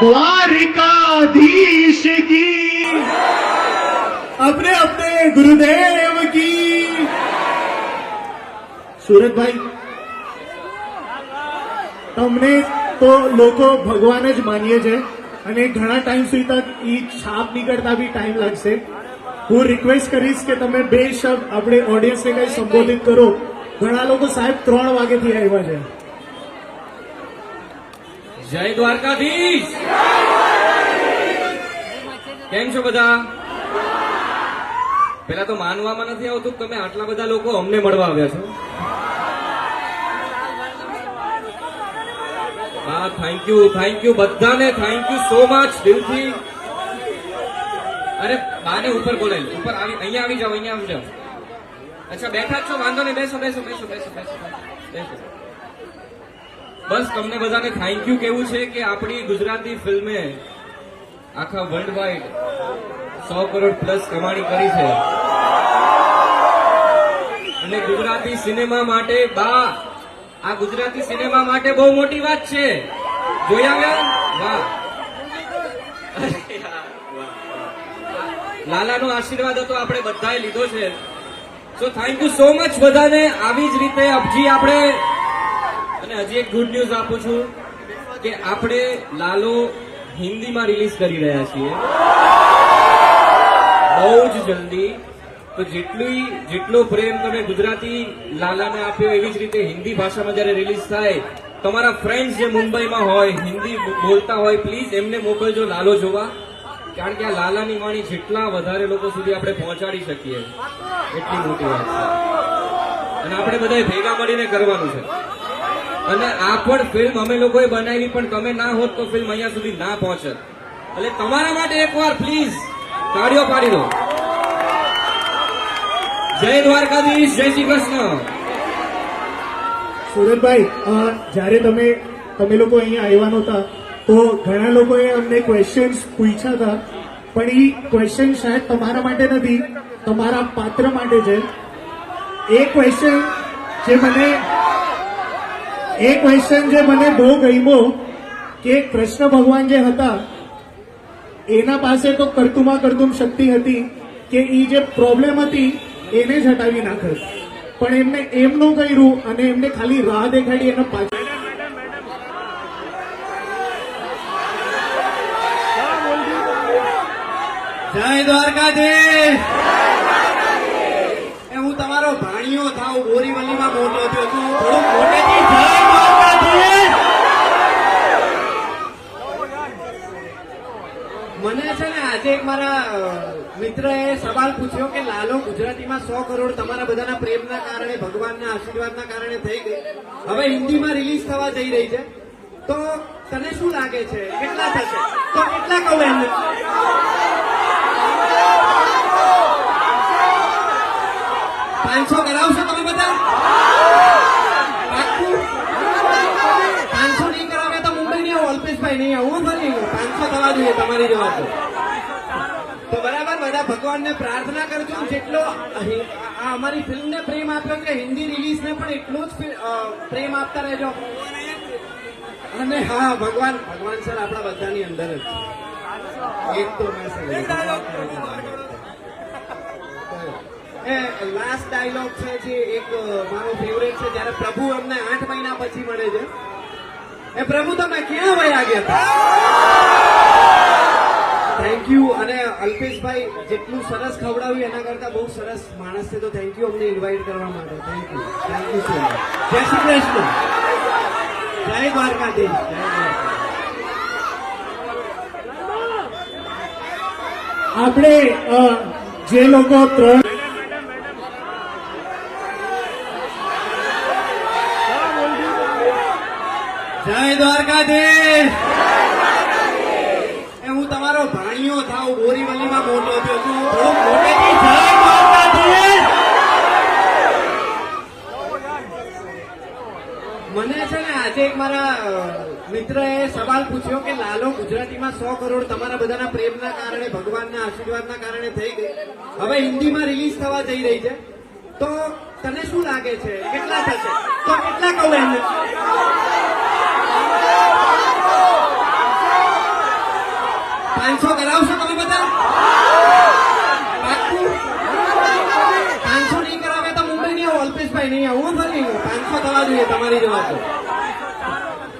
द्वारिकाधीश की अपने अपने गुरुदेव की। સુરતભાઈ, તમને તો લોકો ભગવાન જ માનીએ છે અને ઘણા ટાઈમ સુધી તક ઈ છાપ નીકળતા બી ટાઈમ લાગશે. હું રિક્વેસ્ટ કરીશ કે તમે બે શબ્દ આપણે ઓડિયન્સને કઈ સંબોધિત કરો. ઘણા લોકો સાહેબ 3 વાગ્યાથી આવ્યા છે. જય દ્વારકાધીશ. કેમ છો બધા? પેલા તો માનવામાં નથી આવતું તમે આટલા બધા લોકો અમને મળવા આવ્યા છો. હા, થેન્ક યુ બધાને, થેન્ક યુ સો મચ દિલથી. અરે બાને ઉપર બોલાય, ઉપર આવી, અહીંયા આવી જાઓ. અચ્છા બેઠા જ છો, વાંધો નહીં, બેસો. બસ તમને બધાને થેન્ક યુ કેવું છે કે આપણી ગુજરાતી ફિલ્મે આખા વર્લ્ડ વાઇડ 100 કરોડ પ્લસ કમાણી કરી છે અને ગુજરાતી સિનેમા માટે આ ગુજરાતી સિનેમા માટે બહુ મોટી વાત છે. જોઈ આવ્યા? વાહ. લાલાનો આશીર્વાદ હતો, આપણે બધાએ લીધો છે. So thank you so much બધાને. આવી જ રીતે અબજી આપણે, અને હજી એક ગુડ ન્યૂઝ આપું છું કે આપણે લાલો હિન્દીમાં રિલીઝ કરી રહ્યા છીએ બહુ જ જલ્દી. તો જેટલો પ્રેમ તમે ગુજરાતી લાલાને આપ્યો એવી જ રીતે હિન્દી ભાષામાં જયારે રિલીઝ થાય, તમારા ફ્રેન્ડ્સ જે મુંબઈમાં હોય, હિન્દી બોલતા હોય, પ્લીઝ એમને મોકલજો લાલો જોવા. કારણ કે આ લાલાની વાણી જેટલા વધારે લોકો સુધી આપણે પહોંચાડી શકીએ એટલી મોટી વાત છે અને આપણે બધાએ ભેગા મળીને કરવાનું છે. અને આ પણ ફિલ્મ અમે લોકોએ બનાવી, પણ તમે ના હોત તો ફિલ્મ અહીંયા સુધી ના પહોંચત. એટલે તમારા માટે એકવાર પ્લીઝ તાળીઓ પાડી દો. જય દ્વારકાધીશ, જય શ્રી કૃષ્ણ. સુરતભાઈ, જયારે તમે લોકો અહીંયા આવ્યા નહોતા તો ઘણા લોકોએ અમને ક્વેશ્ચન્સ પૂછ્યા હતા, પણ એ ક્વેશ્ચન શાયદ તમારા માટે નથી, તમારા પાત્ર માટે છે. એ ક્વેશ્ચન જે મને બહુ ગમ્યો કે કૃષ્ણ ભગવાન જે હતા એના પાસે તો કરતુમાં કરતુમ શક્તિ હતી કે એ જે પ્રોબ્લેમ હતી એને જ હટાવી નાખે, પણ એમને એમનું કર્યું અને એમને ખાલી રાહ દેખાડી એના પાછળ. જય દ્વારકાધીશ. હું તમારો ભાણિયો થાવ, બોરીવલીમાં મોટો થયો છું, થોડું મોટેથી જય દ્વારકાધીશ. મને છે ને આજે એક મારા મિત્રએ સવાલ પૂછ્યો કે લાલો ગુજરાતીમાં 100 કરોડ તમારા બધાના પ્રેમના કારણે, ભગવાનના આશીર્વાદના કારણે થઈ ગઈ, હવે હિન્દીમાં રિલીઝ થવા જઈ રહી છે, તો તને શું લાગે છે કેટલા થશે? તો કેટલા કહું એમને? 500 કરાવશો તમે બધા? પાક્કું? 500 નહીં કરાવે તો મુંબઈ નહીં આવું, અલ્પેશભાઈ નહીં આવું, ફરી 500 થવા જોઈએ તમારી જવાબ. તો બરાબર, બધા ભગવાનને પ્રાર્થના કરજો જેટલો આ અમારી ફિલ્મને પ્રેમ આપ્યો કે હિન્દી રિલીઝને પણ એટલો જ પ્રેમ આપતા રહેજો. અને હા ભગવાન સર આપણા બધાની અંદર જ છે. એક તો મેસેજ એ લાસ્ટ ડાયલોગ છે જે એક મારો ફેવરેટ છે જ્યારે પ્રભુ અમને 8 મહિના પછી મળે છે. એ પ્રભુ તમે ક્યાં વયા ગયા હતા? Thank you. અને અલ્પેશભાઈ જેટલું સરસ ખવડાવ્યું એના કરતા બહુ સરસ માણસ છે, તો થેન્ક યુ અમને ઇન્વાઇટ કરવા માટે. Thank you so much. જય શ્રી કૃષ્ણ. જય દ્વારકાધીશ. જય દ્વારકાધીશ. આપણે જે લોકો 3 જય દ્વારકાધીશ. એ હું તમારો ભાણિયો થાવ, બોરીવલીમાં મોટો થયો છું, હું થોડોક મોટેથી જય દ્વારકાધીશ. મને છે ને આજે એક મારા મિત્રએ સવાલ પૂછ્યો કે લાલો ગુજરાતીમાં 100 કરોડ તમારા બધાના પ્રેમના કારણે, ભગવાનના આશીર્વાદના કારણે થઈ ગઈ, હવે હિન્દીમાં રિલીઝ થવા જઈ રહી છે, તો તને શું લાગે છે કેટલા થશે? તો કેટલા કહું એમને? 500 કરાવશો તમે બધા? પાક્કું? 500 નહીં કરાવે તો મુંબઈ નહીં આવું, અલ્પેશભાઈ નહીં આવું, ફરી 500 થવા જોઈએ તમારી જવાબ.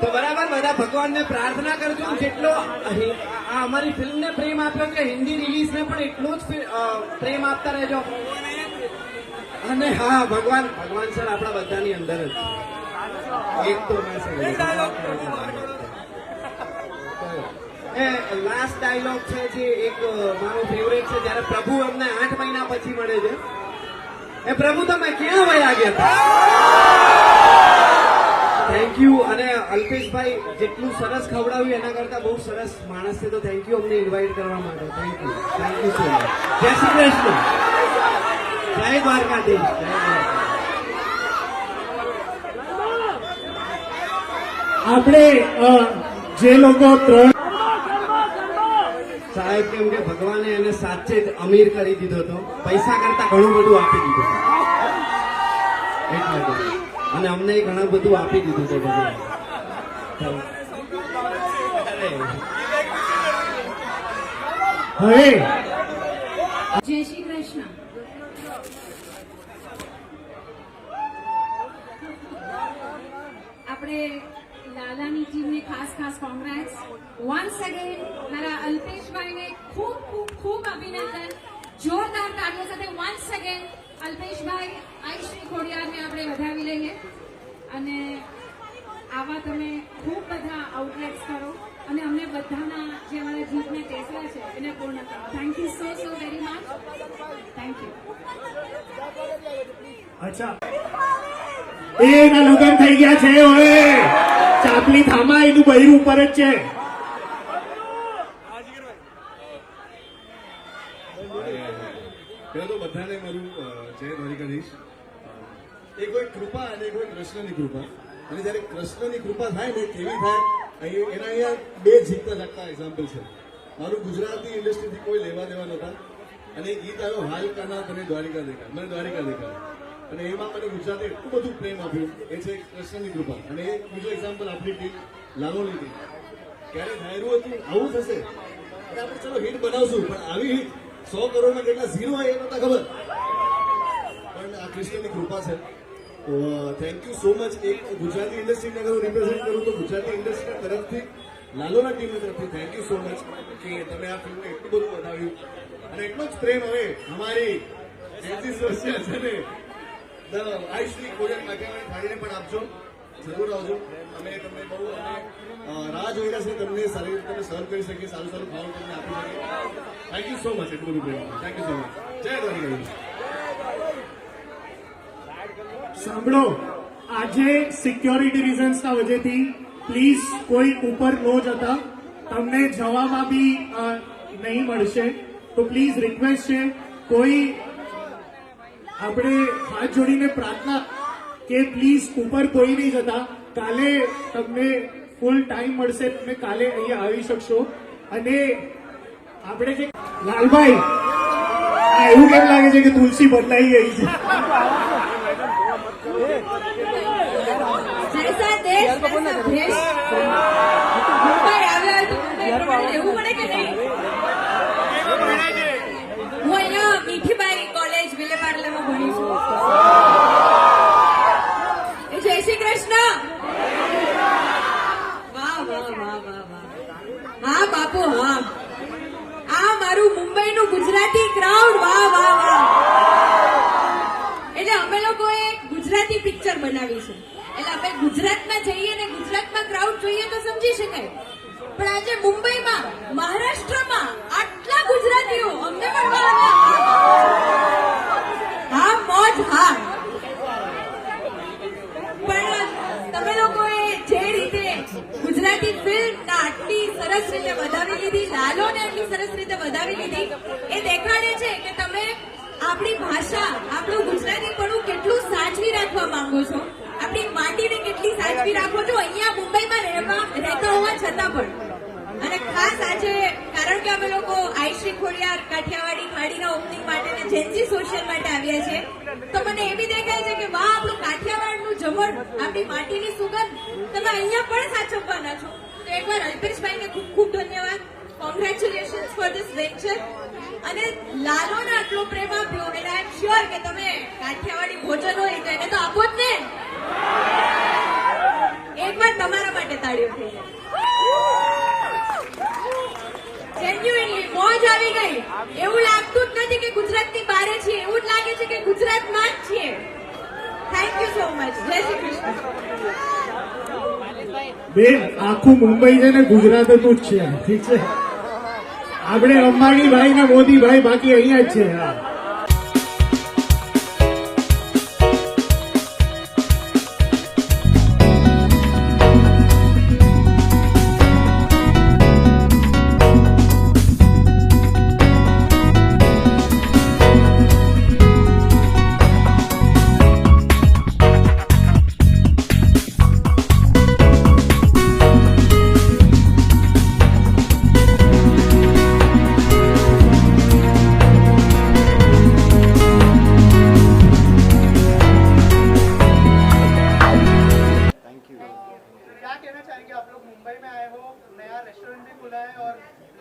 તો બરાબર, બધા ભગવાનને પ્રાર્થના કરજો જેટલો આ અમારી ફિલ્મને પ્રેમ આપ્યો છે, હિન્દી રિલીઝને પણ એટલો જ પ્રેમ આપતા રહેજો. અને હા ભગવાન સર આપણા બધાની અંદર જ છે. એક તો મેસેજ એ લાસ્ટ ડાયલોગ છે જે એક મારો ફેવરેટ છે જ્યારે પ્રભુ અમને 8 મહિના પછી મળે છે. એ પ્રભુ તમે ક્યાં વયા ગયા હતા? Thank you. અને અલ્પેશભાઈ જેટલું સરસ ખવડાવ્યું એના કરતા બહુ સરસ માણસ છે, તો થેન્ક યુ અમને ઇન્વાઇટ કરવા માટે. Thank you so much. જય શ્રી કૃષ્ણ. જય દ્વારકાધીશ. જય દ્વારકાધીશ. આપણે જે લોકો 3 સાહેબ કેમ કે ભગવાને એને સાચે જ અમીર કરી દીધો હતો, પૈસા કરતા ઘણું બધું આપી દીધું એટલે તો. અને અમને ઘણું બધું આપી દીધું છે ભગવાન. હવે જય શ્રી કૃષ્ણ. આપણે લાલાની ટીમને ખાસ કોંગ્રેટ્સ. વન્સ અગેન મારા અલ્પેશભાઈને ખૂબ ખૂબ ખૂબ અભિનંદન. જોરદાર તાળીઓ સાથે વન્સ અગેન અલ્પેશભાઈ, આઈશ્રી ખોડિયારને આપણે વધાવી લઈએ. અને આવા તમે ખૂબ બધા આઉટલેટ્સ કરો અને અમને બધાના જે અમારા જીતને ટેસલા છે એને પૂર્ણ કરો. Thank you so very much. Thank you. અચ્છા, એના લગ્ન થઈ ગયા છે. હવે ચાપલી થામા, એનું બૈરું ઉપર જ છે. પહેલા તો બધાને મારું જય દ્વારિકાધીશ. એ કોઈ કૃપા અને કોઈ કૃષ્ણની કૃપા. અને જયારે કૃષ્ણની કૃપા થાય ને કેવી થાય, એના અહીંયા 2 જીતતા જાગતા એક્ઝામ્પલ છે. મારું ગુજરાતી ઇન્ડસ્ટ્રીથી કોઈ લેવા દેવા નહોતા, અને એ ગીત આવ્યો હાલ કાના તને દ્વારિકા દેખા, મને દ્વારિકા દેખા, અને એમાં મને ગુજરાતે એટલું બધું પ્રેમ આપ્યું. એ છે કૃષ્ણની કૃપા. અને એ બીજું એક્ઝામ્પલ આપણી ટીમ લાલોની ટીમ. ક્યારે ધાર્યું હતું આવું થશે, અને આપણે ચલો હિટ બનાવશું, પણ આવી હિટ 100 કરોડમાં કેટલા ઝીરો હોય એ નતા ખબર, પણ આ કૃષ્ણની કૃપા છે. તો થેન્ક યુ સો મચ. એક ગુજરાતી ઇન્ડસ્ટ્રીને અગર હું રિપ્રેઝેન્ટ કરું તો ગુજરાતી ઇન્ડસ્ટ્રીના તરફથી, લાલોના ટીમની તરફથી થેન્ક યુ સો મચ કે તમે આ ફિલ્મને એટલું બધું વધાવ્યું. અને એટલો જ પ્રેમ હવે અમારી 33 વર્ષીય છે ને આઈશ્રી ખોડિયાર કાકાને થાળીને પણ આપજો. જરૂર આવજો. અમે તમને બહુ રાહ જોઈ રહ્યા છે, તમને સારી રીતે તમે સર્વ કરી શકીએ, સારું ખાવાનું તમને આપી શકીએ. Thank you so much. એટલું બધું પ્રેમ. Thank you so much. Jai Dwarkadhish. સાંભળો, આજે સિક્યોરિટી રીઝન્સના વજહથી પ્લીઝ કોઈ ઉપર ન જતા. તમને જવામાં બી નહીં મળશે, તો પ્લીઝ રિક્વેસ્ટ છે, કોઈ આપણે હાથ જોડીને પ્રાર્થના કે પ્લીઝ ઉપર કોઈ નહીં જતા. કાલે તમને ફૂલ ટાઈમ મળશે, તમે કાલે અહીંયા આવી શકશો. અને આપણે જે લાલભાઈ, એવું કેમ લાગે છે કે તુલસી બદલાઈ ગઈ છે? જૈસા દેશ ભ્રેશ ભ્રેશ મુંબઈ આવ્યા તો મુંબઈ પ્રમાણે રહેવું પડે કે નહીં? હું અહીંયા મીઠીબાઈ કોલેજ વિલેપાર્લામાં ભણી છું. જય શ્રી કૃષ્ણ. વાહ વાહ વાહ વાહ વાહ. હા બાપુ હા. આ મારું મુંબઈનું ગુજરાતી ક્રાઉડ. વાહ વાહ વાહ. એટલે અમે લોકોએ એક ગુજરાતી પિક્ચર બનાવી છે. એટલે અમે ગુજરાતમાં જઈએ ને ગુજરાતમાં ક્રાઉડ જોઈએ તો સમજી શકાય. પણ આજે મુંબઈમાં મહારાષ્ટ્રમાં આટલા ગુજરાતીઓ અમને મળવા આવ્યા. હા મોજ હા. પણ તમે લોકોએ જે રીતે ગુજરાતી ફિલ્મ આટલી સરસ રીતે વધાવી લીધી, લાલોને આટલી સરસ રીતે વધાવી લીધી, એ દેખાડે છે કે તમે આપણી ભાષા, આપણું ગુજરાતીપણું કેટલું સાચવી રાખવા માંગો છો, આપણી માટીને કેટલી સાચવી રાખો છો અહીંયા મુંબઈમાં રહેતા હોવા છતાં પણ. અને ખાસ આજે કારણ કે અમે લોકો આઈશ્રી ખોડિયાર કાઠિયાવાડી ખાડીના ઓપનિંગ માટે ને જેન્સી સોશિયલ માટે આવ્યા છે, તો મને એ બી દેખાય છે કે વાહ આપણું કાઠિયાવાડનું જમણ, આપણી માટીની સુગંધ તમે અહીંયા પણ સાચવવાના છો. તો એકવાર અલ્પેશભાઈને ખૂબ ખૂબ ધન્યવાદ. Congratulations for this venture. અને લાલોને આટલો પ્રેમ આપ્યો એટલે આઈ એમ શ્યોર કે તમે કાઠિયાવાડી ભોજન હોય તો એને તો આપો જ ને. એકવાર તમારા માટે તાળીઓ થઈ જાય. જેન્યુઇનલી મોજ આવી ગઈ. એવું લાગતું જ નથી કે ગુજરાતની બહાર છીએ, એવું જ લાગે છે કે ગુજરાતમાં જ છીએ. Thank you so much. જય શ્રી કૃષ્ણ. બેન આખું મુંબઈ છે ને ગુજરાતનું જ છે, ઠીક છે. આપણે અંબાણીભાઈ ને મોદીભાઈ બાકી અહીંયા જ છે. હા क्या कहना चाहेंगे आप लोग? मुंबई में आए हो, नया रेस्टोरेंट भी खुला है और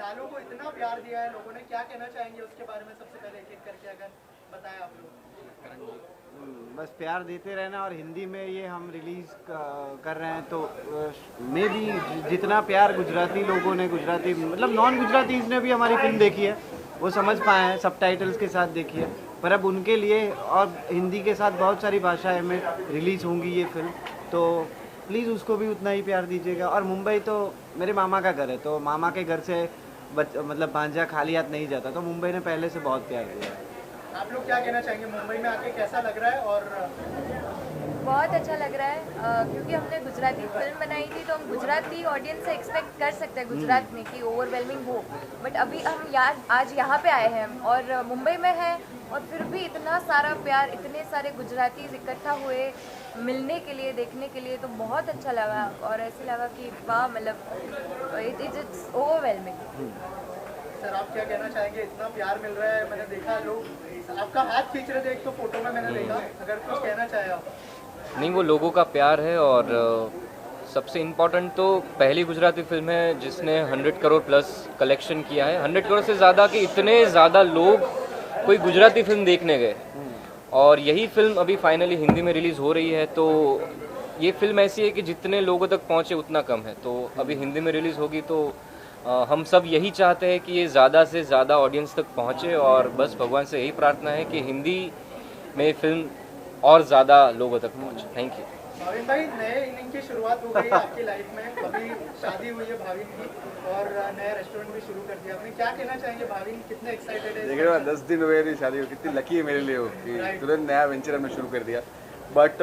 लालो को इतना प्यार दिया है लोगों ने, क्या कहना चाहेंगे उसके बारे में? सबसे पहले एक एक करके अगर बताएं आप लोग. बस प्यार देते रहना. और हिंदी में ये हम रिलीज कर रहे हैं तो मे भी जितना प्यार गुजराती लोगों ने, गुजराती मतलब नॉन गुजरातीज ने भी हमारी फिल्म देखी है, वो समझ पाए हैं, सबटाइटल्स के साथ देखी है. पर अब उनके लिए और हिंदी के साथ बहुत सारी भाषाएं में रिलीज होंगी ये फिल्म, तो प्लीज़ उसको भी उतना ही प्यार दीजिएगा. और मुंबई तो मेरे मामा का घर है, तो मामा के घर से मतलब भांजा खाली हाथ नहीं जाता, तो मुंबई ने पहले से बहुत प्यार दिया है. आप लोग क्या कहना चाहेंगे? मुंबई में आके कैसा लग रहा है? और बहुत अच्छा लग रहा है क्योंकि हमने गुजराती फिल्म बनाई थी तो हम गुजराती ऑडियंस से एक्सपेक्ट कर सकते हैं गुजरात में कि ओवरवेलमिंग हो. बट अभी हम आज यहाँ पे आए हैं और मुंबई में हैं और फिर भी इतना सारा प्यार, इतने सारे गुजरातीज इकट्ठा हुए मिलने के लिए, देखने के लिए, तो बहुत अच्छा लगा. और ऐसे लगा कि वाह, मतलब इट्स ओवरवेलमिंग. सर आप क्या कहना चाहेंगे? इतना प्यार मिल रहा है, मैंने देखा लोग आपका हाथ खींच रहे थे एक तो फोटो में मैंने देखा. अगर कुछ कहना चाहे आप. नहीं, वो लोगों का प्यार है. और सबसे इम्पोर्टेंट तो पहली गुजराती फिल्म है जिसने 100 करोड़ प्लस कलेक्शन किया है. 100 करोड़ से ज़्यादा कि इतने ज़्यादा लोग कोई गुजराती फिल्म देखने गए. और यही फिल्म अभी फाइनली हिंदी में रिलीज़ हो रही है, तो ये फिल्म ऐसी है कि जितने लोगों तक पहुँचे उतना कम है. तो अभी हिंदी में रिलीज़ होगी तो हम सब यही चाहते हैं कि ये ज़्यादा से ज़्यादा ऑडियंस तक पहुँचे. और बस भगवान से यही प्रार्थना है कि हिंदी में फिल्म और ज़्यादा लोगों तक पहुँचे. Thank you. भाविन भाई, नए इनिंग की शुरुआत हो गई आपकी लाइफ में. अभी शादी हुई है भाविन की और नया रेस्टोरेंट भी शुरू कर दिया आपने. क्या कहना चाहेंगे भाविन? कितने एक्साइटेड है? देख रहे हो 10 दिन हुए मेरी शादी को, कितनी लकी है मेरे लिए वो कि तुरंत नया वेंचर हमने शुरू कर दिया. बट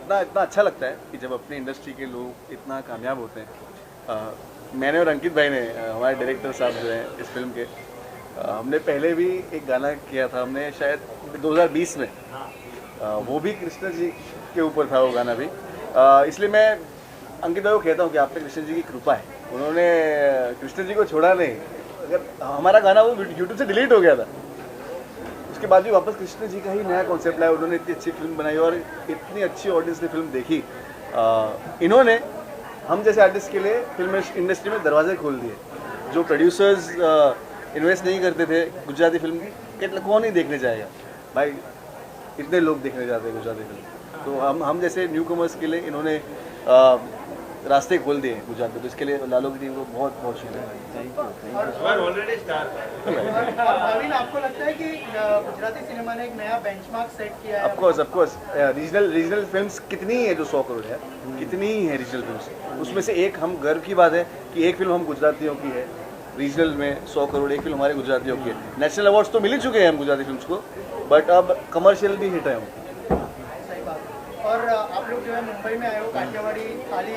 इतना अच्छा लगता है कि जब अपनी इंडस्ट्री के लोग इतना कामयाब होते हैं. मैंने और अंकित भाई ने, हमारे डायरेक्टर साहब जो हैं इस फिल्म के, हमने पहले भी एक गाना किया था, हमने शायद 2020 में, वो भी कृष्ण जी के ऊपर था वो गाना भी. इसलिए मैं अंकित भाई को कहता हूँ कि आप पे कृष्ण जी की कृपा है. उन्होंने कृष्ण जी को छोड़ा नहीं. अगर हमारा गाना वो यूट्यूब से डिलीट हो गया था, उसके बाद भी वापस कृष्ण जी का ही नया कॉन्सेप्ट लाया. उन्होंने इतनी अच्छी फिल्म बनाई और इतनी अच्छी ऑडियंस ने फिल्म देखी. इन्होंने हम जैसे आर्टिस्ट के लिए फिल्म इंडस्ट्री में दरवाजे खोल दिए। जो प्रोड्यूसर्स इन्वेस्ट नहीं करते थे गुजराती फिल्म की, कौन ही देखने जाएगा भाई, इतने लोग देखने जाते हैं गुजराती फिल्म। तो हम जैसे न्यू कमर्स के लिए इन्होंने रास्ते खोल दिए गुजरात में, तो इसके लिए लालो की टीम को बहुत बहुत शुक्रिया। भाविन, आपको लगता है कि गुजराती सिनेमा ने एक नया बेंचमार्क सेट किया है? ऑफ कोर्स रीजनल फिल्म्स कितनी है जो 100 करोड़ है, कितनी ही है रीजनल फिल्म्स, उसमें से एक हम गर्व की बात है कि एक फिल्म हम गुजरातियों की है रीजनल में 100 करोड़, एक फिल्म हमारे गुजरातियों की है। नेशनल अवार्ड्स तो मिल ही चुके हैं हम गुजराती फिल्म्स को, बट अब कमर्शियल भी हिट है हम। सही बात है। और आप लोग जो है मुंबई में आए हो, काठियावाड़ी थाली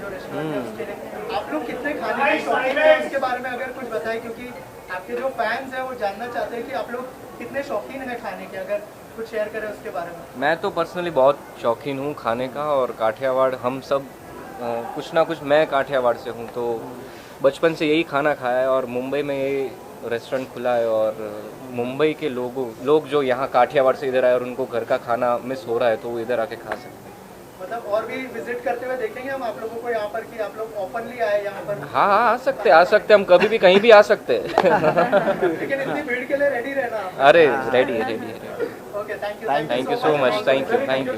जो रेस्टोरेंट है उसके लिए आप लोग कितने खाने के शौकीन हैं, उसके बारे में अगर कुछ बताएं, क्योंकि आपके जो फैंस हैं वो जानना चाहते हैं कि आप लोग कितने शौकीन हैं खाने के, अगर कुछ शेयर करें उसके बारे में। मैं तो पर्सनली बहुत शौकीन हूँ खाने का, और काठियावाड़ हम सब कुछ ना कुछ, मैं काठियावाड़ से हूँ तो बचपन से यही खाना खाया है, और मुंबई में ये रेस्टोरेंट खुला है, और मुंबई के लोग जो यहाँ काठियावाड़ से इधर आए और उनको घर का खाना मिस हो रहा है तो वो इधर आके खा सकते हैं। मतलब और भी विजिट करते हुए देखेंगे हम आप लोगों को यहाँ पर, कि आप लोग ओपनली आए यहाँ पर? हाँ आ सकते हम कभी भी कहीं भी आ सकते हैं। लेकिन इतनी भीड़ के लिए रेडी रहना। अरे रेडी है। Okay, thank you thank you so much, thank you.